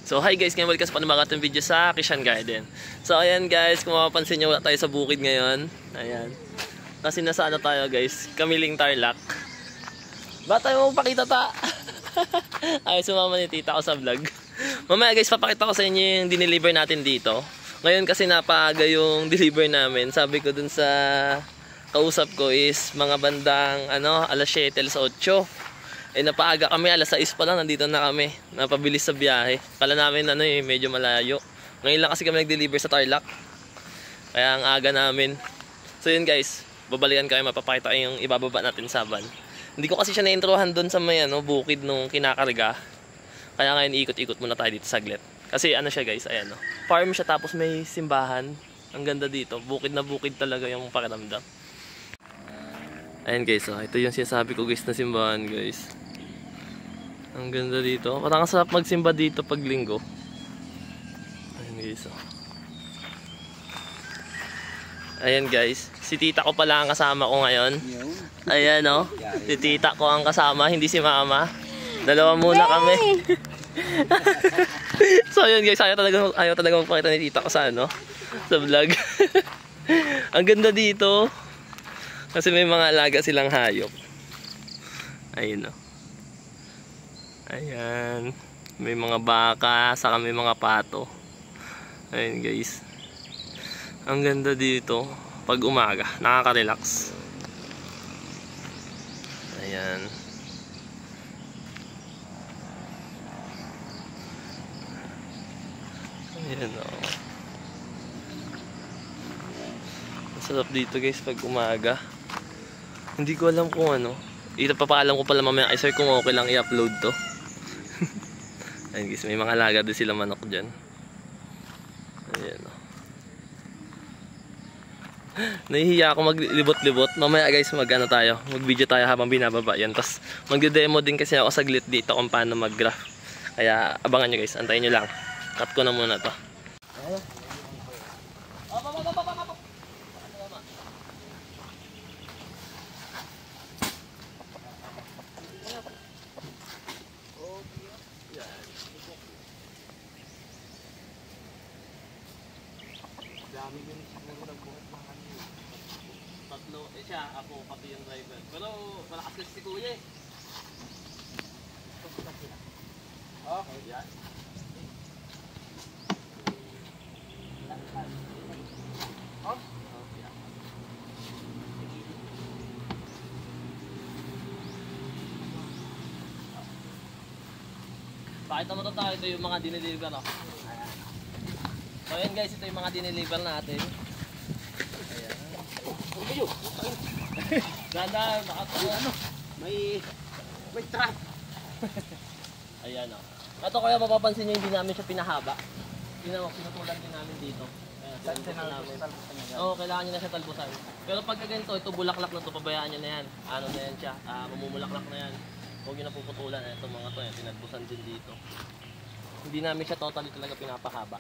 So hi guys, ngayon welcome sa panibagatong video sa Christian Garden. So ayan guys, kung mapapansin nyo, wala tayo sa bukid ngayon. Ayan. Kasi nasa ano tayo guys, Kamiling Tarlac. Ba tayo magpakita ta? Ay, sumama ni tita ko sa vlog. Mamaya guys, papakita ko sa inyo yung dineliver natin dito. Ngayon kasi napaaga yung deliver namin. Sabi ko dun sa kausap ko is mga bandang alas 7, alas 8. Eh napaaga kami, alas 6 pa lang nandito na kami. Napabilis sa biyahe. Kala namin medyo malayo. Ngayon lang kasi kami nag-deliver sa Tarlac. Kaya ang aga namin. So yun guys, babalikan kayo, mapapakita yung ibababa natin sa van. Hindi ko kasi siya na-introhan doon sa may bukid nung kinakarga. Kaya ngayon ikot-ikot muna tayo dito saglit. Kasi siya guys, ayan farm siya tapos may simbahan. Ang ganda dito, bukid na bukid talaga yung pakiramdam. Ayan guys, ito yung sinasabi ko guys na simbahan guys. Ang ganda dito. Parang sarap magsimba dito pag linggo. Ayan guys. Ayan guys. Si tita ko pala ang kasama ko ngayon. Ayan si tita ko ang kasama, hindi si mama. Dalawa muna kami. So ayan guys, ayaw talaga magpakita ni tita ko sa sa vlog. Ang ganda dito. Kasi may mga alaga silang hayop. Ayun Ayan, may mga baka, saka may mga pato. Ayun guys. Ang ganda dito pag umaga, nakaka-relax. Ayan. Ayan Masarap dito guys pag umaga. Hindi ko alam kung ipapaalam ko pala mamaya sir kung okay lang i-upload to. Ayan guys, may mga alaga din sila manok dyan. Ayan Nahihiya ako maglibot-libot. Mamaya guys mag-video tayo habang binababa yan. Tapos magde-demo din kasi ako saglit dito kung paano mag-graph. Kaya abangan nyo guys, antayin nyo lang. Cut ko na muna to. Dami yun siguro nagbuhat mga kanina. Tatlo, siya, ako, pati yung driver. Pero malakas kasi si kuya Okay, yan. Pakita mo tayo, ito yung mga dineliver So ayan guys, ito yung mga dineliver natin. Ayan. Ganda, May trap. Ayan Ito kaya mapapansin nyo hindi namin siya pinahaba. Pinutulan din namin dito. Oo, kailangan nyo na siya talbusan. Pero pag ganito, ito bulaklak na ito, pabayaan nyo na yan. Na yan siya, mamumulaklak na yan. Huwag nyo na puputulan. Ito mga to, tinalbusan din dito. Hindi namin siya totally talaga pinapahaba.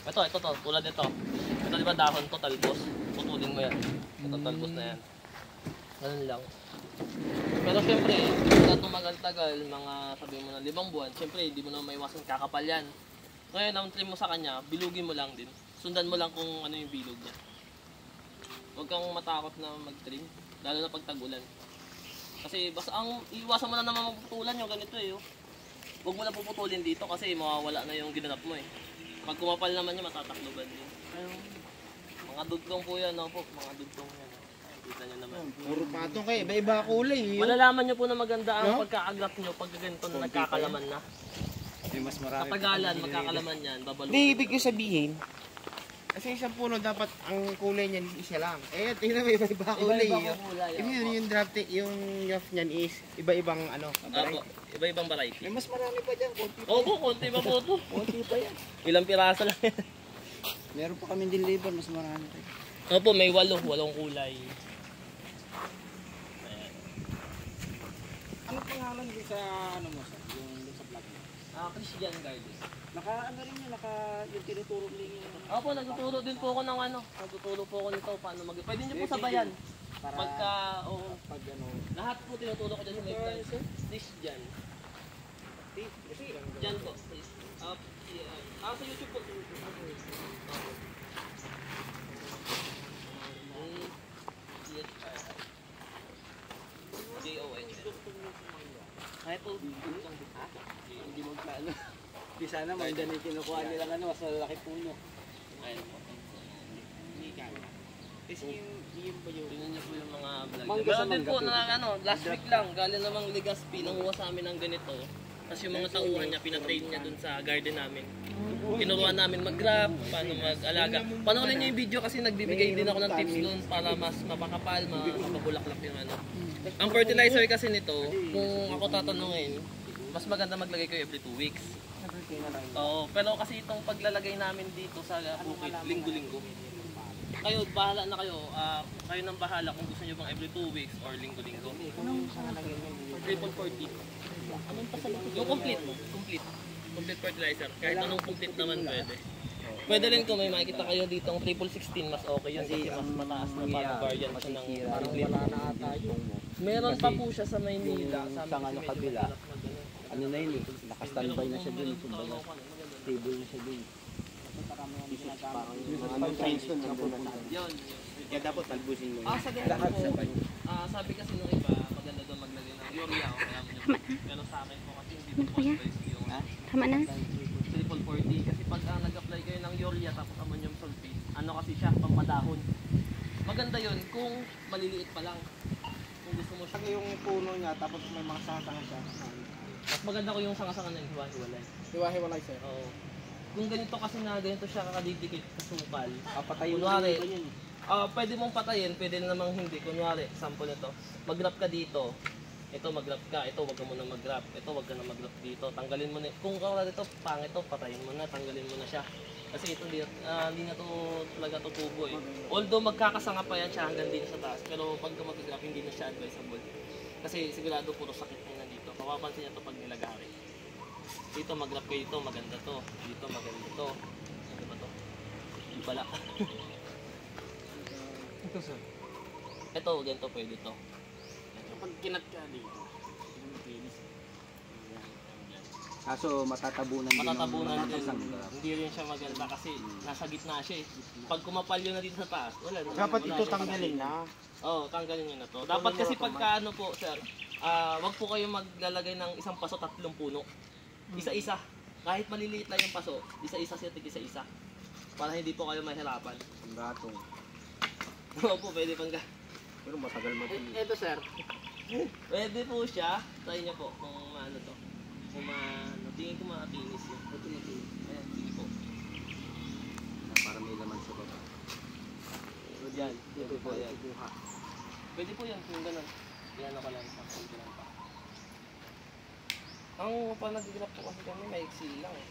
Ito tulad nito. Ito diba dahon to, talbos. Putulin mo yan. Ito talbos na yan. Ganun lang. Pero syempre, kung tumagal-tagal, mga sabihin mo na 5 buwan, syempre hindi mo na maiwasan kakapal yan. Ngayon, ang trim mo sa kanya, bilugin mo lang din. Sundan mo lang kung ano yung bilog niya. Huwag kang matakot na mag-trim, lalo na pag tag-ulan. Kasi basta ang iwasan mo na naman maputulan yung ganito Huwag mo na puputulin dito kasi mawawala na yung ginanap mo Pag kumapal naman niya, matatakloban din. Mga dugtong po yan, mga dugtong yan. Kita nyo naman. Puro patong kayo, iba-iba kulay. Malalaman nyo po na maganda ang pagka-agrap nyo pag ganito na nagkakalaman na. Mas marami. Katagalan, magkakalaman yan, babalutin. Hindi, ibig ko sabihin, kasi isang puno dapat ang kulay niyan isa lang. Tingnan mo iba-iba kulay. Yung draft, yung yaft niyan is iba-ibang Iba-ibang variety. May mas marami pa dyan, konti pa. Oo, konti pa po ito. Konti pa yan. Ilang piraso lang yan. Meron pa kami deliver, mas marami pa. Opo, may 8 kulay. Ano pangalan din sa mo sa yung sa vlog mo? Christian Garden. Rin yun, yung tinuturo niyo. Opo, nagtuturo din po ako ng Nagtuturo po ako nito paano pwede niyo po sabayan. Pagka, lahat po tinuturo ko dyan sa may price. Please dyan. Dyan po, please. Sa YouTube po. J-O-N. Ay po. Hindi mo plano. Di sana may ganun kinukuha nilang ano, mas malaki puno. Ayun po. Hindi kaya. Kasi yung ba yung... Tingnan niyo po yung mga vlog. Mangga Meron sa din po mangga na last week lang, galing namang Legazpi, nanguha sa amin ng ganito. Tapos yung mga tauhan niya, pinatrain niya dun sa garden namin. Tinuruan namin mag-grab, paano mag-alaga. Panoorin niyo yung video kasi nagbibigay din ako ng tips dun para mas mapakapal, mapabulaklak yung ano. Ang fertilizer kasi nito, kung ako tatanungin, mas maganda maglagay kayo every 2 weeks. Oo, pero kasi itong paglalagay namin dito sa bukid, linggo-linggo. Kayo, bahala na kayo. Kayo nang bahala kung gusto nyo bang every 2 weeks or linggo-linggo. Triple 40. Yung complete mo. Complete fertilizer. Kahit anong complete naman pwede. Pwede rin kung may makikita kayo dito ang triple 16, mas okay yun kasi mas mataas na parang variant siya ng complete. Meron pa po siya sa Maynila. Sa ano kabila. Ano na yun eh, nakastandby na siya dun. Stable na siya dun. Parang yung mga friends dun napupunta. Yun. Kaya dapat talbusin mo yun. Sa ganun po. Sabi kasi nung iba, maganda doon maglagay ng urea o kaya pero sa akin po kasi hindi po advice yung Tama na. triple 40 kasi pag nag-apply kayo ng urea tapos ammonium sulfate, ano kasi siya, pamadahon. Maganda yun kung maliliit pa lang. Kung gusto mo siya. Pag yung puno niya, tapos may mga sanga-sanga siya. Mas maganda ko yung sanga-sanga na hiwa-hiwalay. Hiwa-hiwalay sir. Oo. Kung ganito kasi na ganito siya kakadidikit sa sukal. Patayin mo Kunwari, rin yun. pwede mong patayin, pwede namang hindi. Kunwari, sample nito. Mag-wrap ka dito. Ito mag-wrap ka. Ito wag ka muna mag-wrap. Ito wag ka na mag-wrap dito. Tanggalin mo na. Kung kawala dito, pangit to, patayin mo na. Tanggalin mo na siya. Kasi ito hindi na to talaga to tubo eh. Although magkakasanga pa yan siya hanggang din sa taas. Pero pag mag-wrap, hindi na siya advisable. Kasi sigurado puro sakit na dito. Papapansin niya to pag nilagari. Dito mag-wrap kayo dito, maganda to. Dito maganda to. Ano ba to? Hindi pala. Ito sir. Ito, ganito pwede to. Pag kinat ka dito. Kaso matatabunan din. Matatabunan din. Hindi rin siya maganda kasi nasa gitna siya eh. Pag kumapal yun na dito sa taas, wala na. Dapat wala ito siyang tanggalin sasabog. na. Oo, tanggalin nyo na to. Dapat kasi pagka ano po, sir, wag po kayo maglalagay ng isang paso 3 puno. Isa-isa. Kahit maliliit lang yung paso, isa-isa siya, isa-isa. Para hindi po kayo mahirapan. Ang gatong. Oo po, pwede pang Pero matagal mo ito. Ito sir. Pwede po siya. Try niyo po kung ano to. Kung tingin ko matinis yun. Ito matinis. Ayan, sige po. Para may laman sa baba. So dyan, pwede po yan. Pwede po yan kung gano'n. Yan ako lang sa kung pa. Ang panag-grab po kasi kami, maiksi lang eh.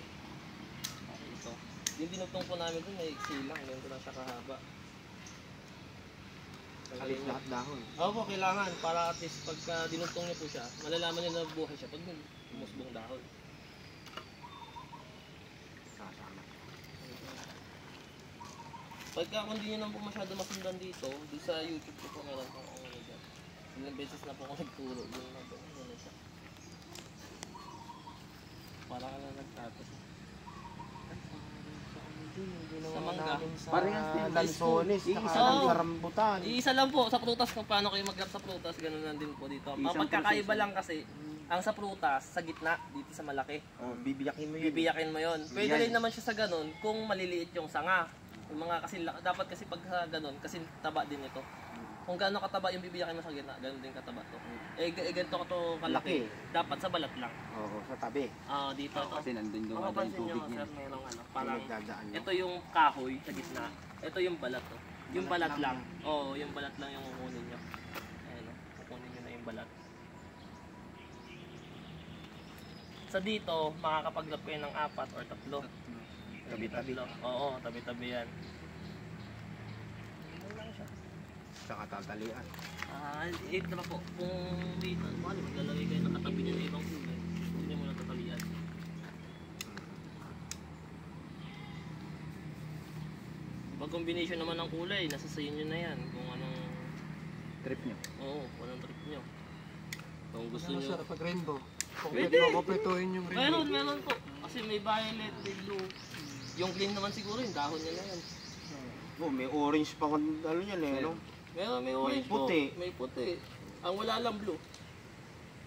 Ito. Yung dinugtong po namin dun, maiksi lang. Ganito lang siya kahaba. Alis lahat dahon. Opo, kailangan. Para at least pagka dinugtong niyo po siya, malalaman niyo na buhay siya pag umusbong dahon. Sasama. Pagka kung di nyo lang po masyado masundan dito, di sa YouTube ko po meron pong ano dyan. Ilang beses na po ako nagturo. Yun na po. Yun siya. Para ka na nagtapos. Sa mangga. Parehas din. Lansones, Isa saka lang. sa rambutan. Iisa lang po sa prutas kung paano kayo mag-grab sa prutas, ganun lang din po dito. Isang Pagkakaiba proseso. lang kasi, ang sa prutas, sa gitna, dito sa malaki. Oh, bibiyakin mo yun. Bibiyakin mo yon. Pwede Yan. rin naman siya sa ganun kung maliliit yung sanga. Yung mga kasi dapat kasi pag sa ganun, kasi taba din ito. Kung gaano kataba yung bibiyakin mo sa gitna, ganun din kataba to. Ganito ka to kalaki. Dapat sa balat lang. Oo, sa tabi. Dito to. Kasi nandun Kung dumadaan mapansin nyo, tubig sir, niya. merong ano, Parang parang nagdadaan nyo. ito yung kahoy sa gitna. Ito yung balat to. Yung balat lang. Oo, yung balat lang yung kukunin nyo. Ayan o, kukunin nyo na yung balat. Sa dito, makakapag-lap kayo ng 4 or 3. Tabi-tabi. Oo, tabi-tabi yan. Ano lang siya. Saka tatalian. Ito na po. Kung dito, maglalagay kayo ng katabi niya na ibang kulay. Hindi niyo muna tatalian. Pag combination naman ng kulay, nasa sa inyo na yan. Kung anong, Trip nyo. kung anong trip nyo. Kung gusto Ano nyo, sir, pag rainbow? Kompletuhin yung Meron po. Kasi may violet, may blue. Yung green naman siguro, yung dahon niya na yan. Oh, may orange pa kung ano yan eh, no? May orange po. puti. May puti. Ang wala lang blue.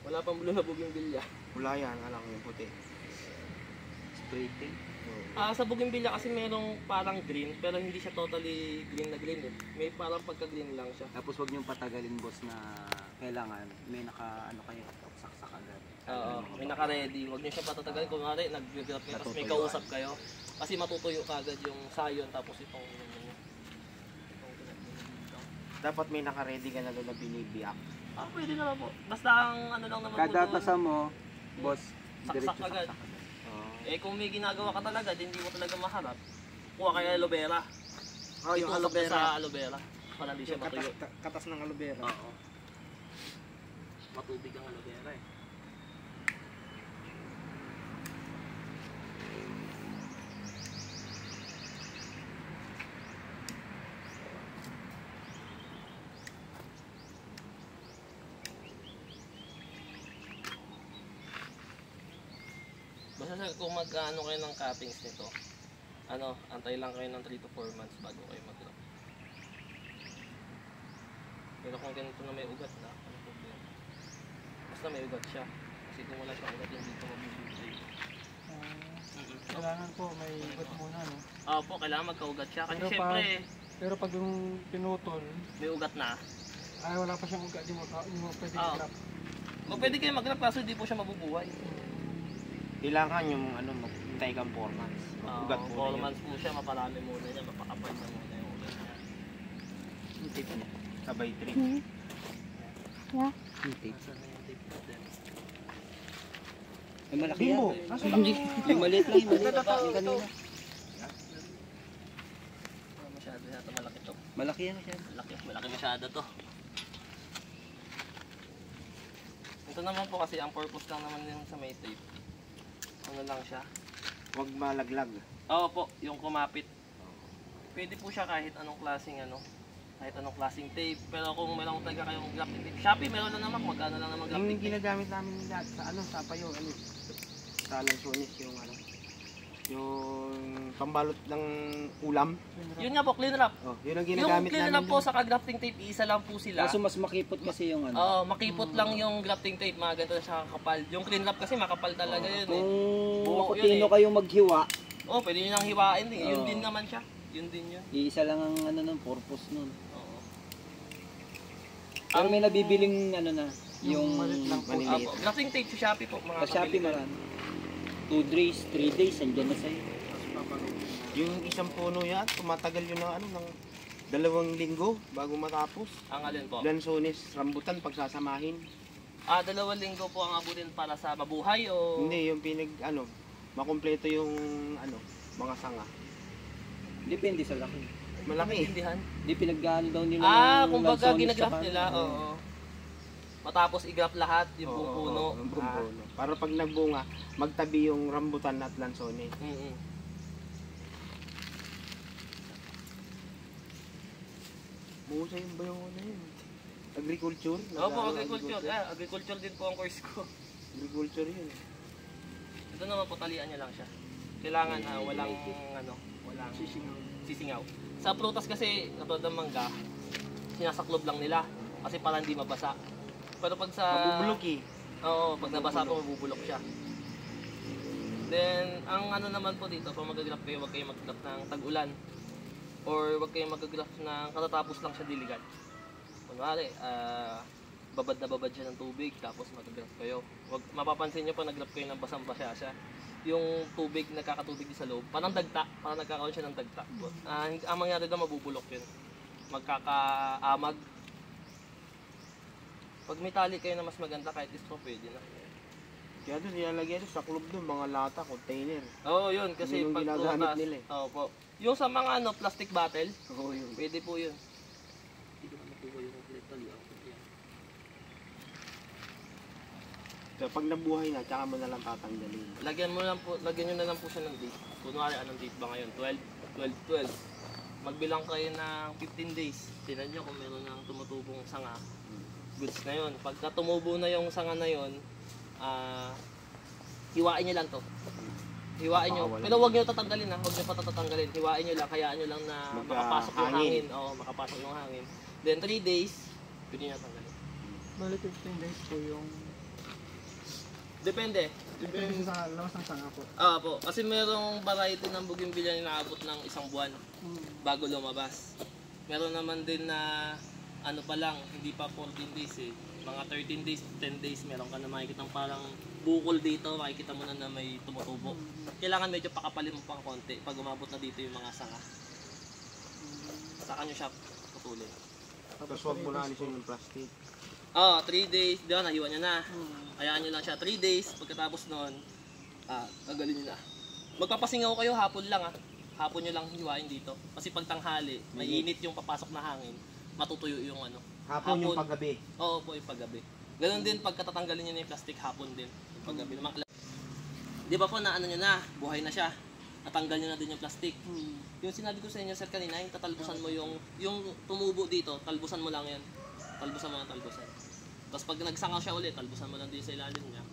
Wala pang blue na bougainvillea. Wala yan, alam ko yung puti. Spray paint. Sa bougainvillea kasi merong parang green, pero hindi siya totally green na green eh. May parang pagka-green lang siya. Tapos wag niyong patagalin boss na kailangan may naka ano kayo saksak agad. Oo, may naka-ready. Huwag niyo siya patatagalin. Kung nga nag-grab kayo, tapos may kausap kayo. Kasi matutuyo kagad yung sayon, tapos itong Dapat may naka-ready ka na doon na binibiyak. pwede naman po. Basta ang ano lang naman Kada doon, tasa mo, boss, saksak diretso agad. saksak agad. Kung may ginagawa ka talaga, hindi mo talaga maharap. Kuha kayo aloe vera. Oh, yung aloe Itusok ka vera. sa aloe vera. Para hindi siya matuyo. Katas ng aloe vera. Oo. Matubig ang aloe vera eh. Basta sir, kung mag-ano kayo ng cuttings nito, antay lang kayo ng 3 to 4 months bago kayo mag-lock. Pero kung ganito na may ugat na, ano problema? Basta may ugat siya. Kasi kung wala siyang ugat, hindi ito mabibigay. Kailangan po may ibat muna, no? Po, kailangan magkaugat siya. Kasi Pero syempre, Pero pag yung pinutol, may ugat na. ay wala pa siyang ugat, di mo pwede Oo. i-grab. Pwede kayo mag-lock kaso hindi po siya mabubuhay. Kailangan yung magtay kang 4 months. Mag-ugat muna 4 yun. months po siya, maparami muna niya, mapakapal na muna yung ugat niya. Sabay 3. Yung tape. Nasaan na yung tape natin? Yung malaki yan. Yung maliit lang, yung maliit. Yung kanina. Masyado yata malaki to. Malaki yan siya. Malaki masyado to. Ito naman po kasi ang purpose lang naman yung sa may tape. Ano lang siya? Huwag malaglag. Oo po, yung kumapit. Pwede po siya kahit anong klaseng kahit anong klaseng tape. Pero kung meron talaga kayong grafting tape, Shopee meron na naman, magkano lang naman Yung grafting tape. ginagamit namin lahat sa payo, sa lansones, yung pambalot ng ulam. Yun nga po, clean wrap. Oh, yun ang Yung ginagamit clean namin. wrap po sa grafting tape, isa lang po sila. Kaso mas makipot kasi yung ano. Oo, makipot lang yung grafting tape, mga ganito siya kakapal. Yung clean wrap kasi makapal talaga yun eh. Kung Buo yun makutino eh. kayong maghiwa, Pwede nyo nang hiwain din. Yun Oo. din naman siya. Yun din yun. iisa lang ang ano nun, purpose nun. Oo. Pero may nabibiling ano na, yung maliit lang po. Maliliit. Grafting tape sa Shopee po, mga sa Shopee kabili. marami. 2 days, 3 days, andyan na sa'yo. Yung isang puno yan, tumatagal yun ng 2 linggo bago matapos. Ang alin po? Lansones, rambutan, pagsasamahin. 2 linggo po ang abutin para sa mabuhay o... Hindi, yung makumpleto yung mga sanga. Depende sa laki. Malaki. Intindihan? Hindi pinag-ano daw nila. ng Kumbaga lansones ginagraft tsaka- nila, oo. Matapos i-graft lahat, yung buong Oo, puno. yung buong puno. Para pag nagbunga, magtabi yung rambutan at lansones. Buhusay yung bayo na yun. Agriculture? Opo, agriculture. Agriculture din po ang course ko. Agriculture yun. Ito naman po, talian niya lang siya. Kailangan walang sisingaw. Sa prutas kasi, katulad ng mangga, sinasaklob lang nila. Kasi para hindi mabasa. Pero pag sa... Mabubulok eh. Oo, pag nabasa po, mabubulok siya. Then, ang ano naman po dito, pag mag-graft kayo, huwag kayo mag-graft ng tag-ulan. Or huwag kayo mag-graft ng katatapos lang siya diligan. Kunwari, babad na babad siya ng tubig, tapos mag-graft kayo. Mapapansin nyo pa nag-graft kayo ng basang-basa siya. Yung tubig, nagkakatubig sa loob, parang dagta, parang nagkakaroon siya ng dagta. Ang mangyari doon, mabubulok yun. Magkakaamag. Pag may tali kayo na mas maganda, kahit straw, pwede na. Kaya doon nilalagyan sa club doon, mga lata, container. Oo, yun, kasi Yun yung pag ginagamit prutas, nila eh. oo po. Yung sa mga plastic bottle, Oo yun. pwede po yun. Hindi ko na makuha yung tali. So pag nabuhay na, tsaka mo na lang tatanggalin. Lagyan nyo na lang po siya ng date. Kunwari, anong date ba ngayon? 12. Magbilang kayo ng 15 days. Tingnan nyo kung meron ng tumutubong sanga. Goods na yun. Pagka tumubo na yung sanga na yun, hiwain nyo lang to. Hiwain nyo. Pero huwag nyo tatanggalin ha. Huwag nyo pa tatanggalin. Hiwain nyo lang. Hayaan nyo lang na makapasok yung hangin. Oo, makapasok yung hangin. Then 3 days, pwede nyo tanggalin. Bali 15 days po yung... Depende. Depende sa lawas ng sanga po. Po. Kasi merong variety ng bougainvillea na naabot ng 1 buwan bago lumabas. Meron naman din na ano pa lang, hindi pa 14 days eh. Mga 13 days, 10 days, meron ka na makikita parang bukol dito, makikita mo na may tumutubo. Kailangan medyo pakapalin mo pang konti pag umabot na dito yung mga sanga. Saka nyo siya putulin. Tapos huwag mo na alisin yung plastic. 3 days, di ba, nahiwa nyo na. Hayaan nyo lang siya 3 days, pagkatapos nun, tagalin nyo na. Magpapasingaw kayo hapon lang Hapon nyo lang hiwain dito. Kasi pag tanghali, may init yung papasok na hangin, matutuyo yung ano. Hapon yung paggabi. Oo po, yung paggabi. Ganon din pag katatanggalin nyo na yung plastic, hapon din. Yung paggabi. Di ba po na ano nyo na, buhay na siya. Natanggal nyo na din yung plastic. Yung sinabi ko sa inyo sir kanina, yung tatalbusan mo yung tumubo dito, talbusan mo lang yan. Talbusan mo lang talbusan. Tapos pag nagsanga siya ulit, talbusan mo lang din sa ilalim niya.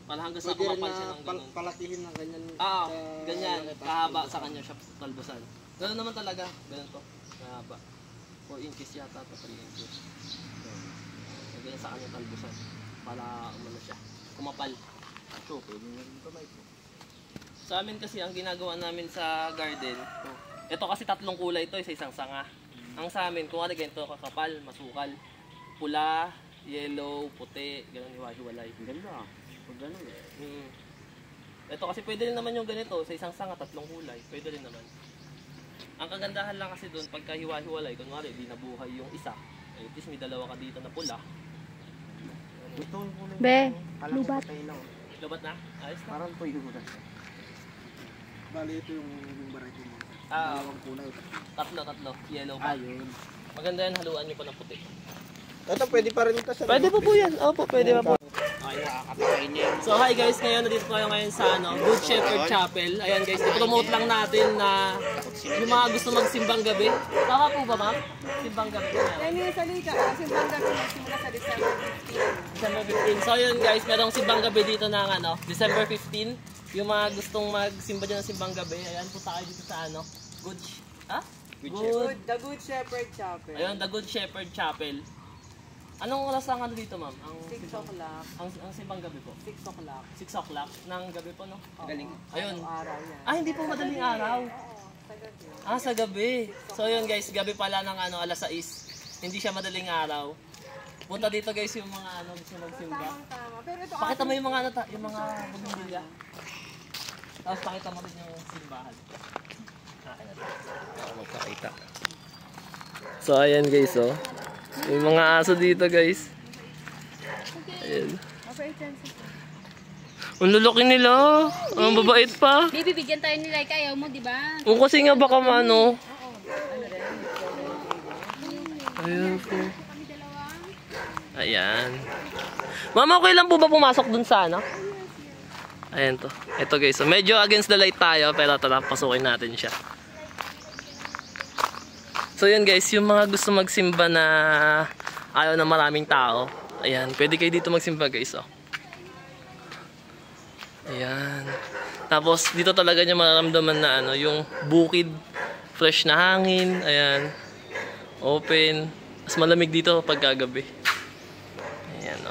Para hanggang sa kumapal siya ng ganun. Palatihin ng ganyan. Ganyan. Kahaba sa kanya siya talbusan. Ganun naman talaga. Ganun to. Kahaba. 4 inches yata to 3 inches. Ganyan sa kanya talbusan. Para umano siya. Kumapal. So, pwede nyo rin kamay po. Sa amin kasi ang ginagawa namin sa garden, ito kasi 3 kulay ito sa isang sanga. Ang sa amin, kung ano ganito, kakapal, masukal, pula, yellow, puti, ganun hiwa-hiwalay. Ganda pag gano'n Ito kasi pwede rin naman yung ganito, sa isang sanga, 3 kulay, pwede rin naman. Ang kagandahan lang kasi doon, pagka hiwa-hiwalay, kunwari, di nabuhay yung isa, at least may 2 ka dito na pula. Ito yung kulay. Be, lubat. Lubat na? Ayos na. Parang tuyo na. Bali ito yung variety mo. Dalawang kulay. 3, yellow pa. Yun. Maganda yan, haluan nyo pa ng puti. Ito pwede pa rin ito sa... Pwede po yan. Opo, pwede pa po. Ay, nakakatayin niya. So hi guys, ngayon nandito tayo ngayon sa Good Shepherd Chapel. Ayan guys, i-promote lang natin na yung mga gusto magsimbang gabi. Tama po ba ma'am? Simbang gabi po yan. Yan yung salika, simbang gabi simula sa December 15. December 15. So yun guys, merong simbang gabi dito ng December 15. Yung mga gustong magsimba dyan ng simbang gabi, ayan, punta kayo dito sa The Good Shepherd Chapel. Ayun, The Good Shepherd Chapel. Anong oras lang dito ma'am? 6 o'clock. Ang simbang gabi po? 6 o'clock. 6 o'clock ng gabi po, no? Galing. Ayun. Araw yan. Hindi po madaling araw. Sa gabi. Sa gabi. So yun guys, gabi pala ng alas 6. Hindi siya madaling araw. Punta dito guys yung mga gusto magsimba. Tama. Pero ito Pakita mo yung mga yung mga bumbilya. Tapos pakita mo rin yung simbahan. Magkakita. So ayan guys, yung mga aso dito guys. Ayan. Ang lulaki nila. Ang babait pa. May bibigyan tayo ni Like, ayaw mo, di ba? O kasi nga baka maano. Ayan po. Ayan. Mama, okay lang po ba pumasok dun sa Ayan to. Ito guys. So, medyo against the light tayo. Pero tara, pasukin natin siya. So yun guys. Yung mga gusto magsimba na ayaw na maraming tao. Ayan. Pwede kayo dito magsimba guys. Ayan. Tapos dito talaga niya mararamdaman na yung bukid, fresh na hangin, ayan. Open. Mas malamig dito pag kagabi. Ayan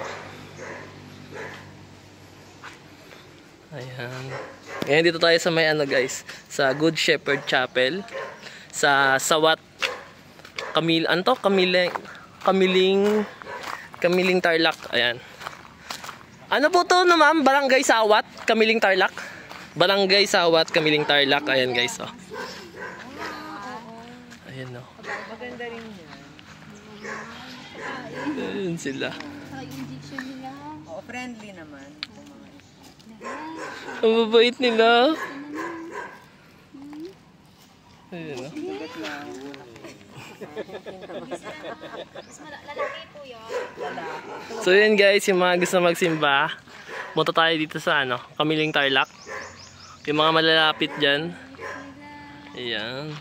Ayan. Ngayon dito tayo sa may guys, sa Good Shepherd Chapel, sa Sawat Kamiling Tarlac. Ayan. Ano po to ma'am? Barangay Sawat, Kamiling Tarlac. Barangay Sawat, Kamiling Tarlac. Ayan guys, Ayan maganda rin yan. Ayan sila. Saka yung diction nila. Friendly naman. Ang babait nila. Ayan Lalaki po yun. So yun guys, yung mga gusto magsimba, punta tayo dito sa Kamiling Tarlac. Yung mga malalapit dyan. Ayan.